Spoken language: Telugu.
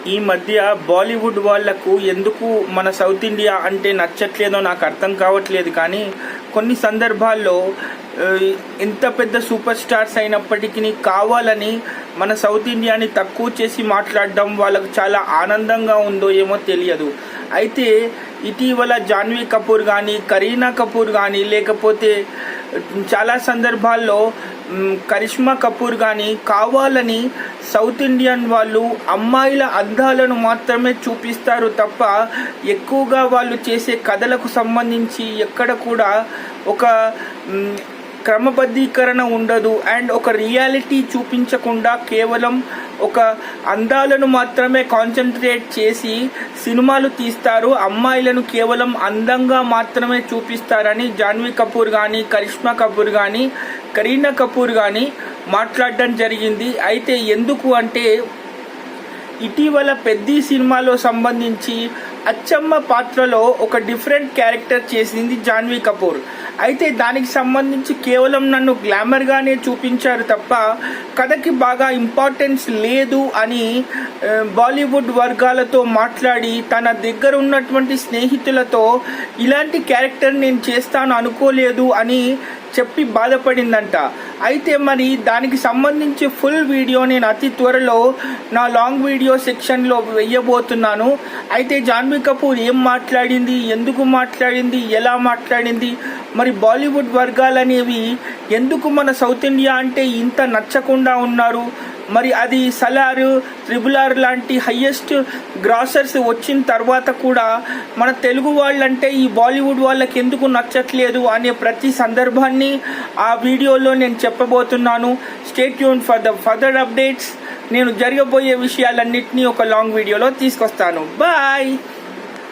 ఈ మధ్య బాలీవుడ్ వాళ్లకు ఎందుకు మన సౌత్ ఇండియా అంటే నచ్చట్లేదో నాకు అర్థం కావట్లేదు. కానీ కొన్ని సందర్భాల్లో ఎంత పెద్ద సూపర్ స్టార్స్ అయినప్పటికీ కావాలని మన సౌత్ ఇండియాని తక్కువ చేసి మాట్లాడడం వాళ్ళకు చాలా ఆనందంగా ఉందో ఏమో తెలియదు. అయితే ఇటీవల జాన్వీ కపూర్ కానీ, కరీనా కపూర్ కానీ, లేకపోతే చాలా సందర్భాల్లో కరిష్మా కపూర్ కానీ కావాలని సౌత్ ఇండియన్ వాళ్ళు అమ్మాయిల అందాలను మాత్రమే చూపిస్తారు తప్ప ఎక్కువగా వాళ్ళు చేసే కథలకు సంబంధించి ఎక్కడ కూడా ఒక క్రమబద్ధీకరణ ఉండదు. అండ్ ఒక రియాలిటీ చూపించకుండా కేవలం ఒక అందాలను మాత్రమే కాన్సన్ట్రేట్ చేసి సినిమాలు తీస్తారు. అమ్మాయిలను కేవలం అందంగా మాత్రమే చూపిస్తారని జాన్వీ కపూర్ కానీ, కరిష్మా కపూర్ కానీ, కరీనా కపూర్ కానీ మాట్లాడడం జరిగింది. అయితే ఎందుకు అంటే ఇటీవల పెద్ద సినిమాలో సంబంధించి అచ్చమ్మ పాత్రలో ఒక డిఫరెంట్ క్యారెక్టర్ చేసింది జాన్వీ కపూర్. అయితే దానికి సంబంధించి కేవలం నన్ను గ్లామర్గానే చూపించారు తప్ప కథకి బాగా ఇంపార్టెన్స్ లేదు అని బాలీవుడ్ వర్గాలతో మాట్లాడి తన దగ్గర ఉన్నటువంటి స్నేహితులతో ఇలాంటి క్యారెక్టర్ నేను చేస్తాను అనుకోలేదు అని చెప్పి బాధపడిందంట. అయితే మరి దానికి సంబంధించి ఫుల్ వీడియో నేను అతి త్వరలో నా లాంగ్ వీడియో సెక్షన్లో వెయ్యబోతున్నాను. అయితే జాన్వీ కపూర్ ఏం మాట్లాడింది, ఎందుకు మాట్లాడింది, ఎలా మాట్లాడింది, మరి బాలీవుడ్ వర్గాలనేవి ఎందుకు మన సౌత్ ఇండియా అంటే ఇంత నచ్చకుండా ఉన్నారు, మరి అది సలార్, RRR లాంటి హయ్యెస్ట్ గ్రాసర్స్ వచ్చిన తర్వాత కూడా మన తెలుగు వాళ్ళంటే ఈ బాలీవుడ్ వాళ్ళకి ఎందుకు నచ్చట్లేదు అనే ప్రతి సందర్భాన్ని ఆ వీడియోలో నేను చెప్పబోతున్నాను. Stay tune for the further updates. నేను జరగబోయే విషయాలన్నింటినీ ఒక లాంగ్ వీడియోలో తీసుకొస్తాను. బాయ్.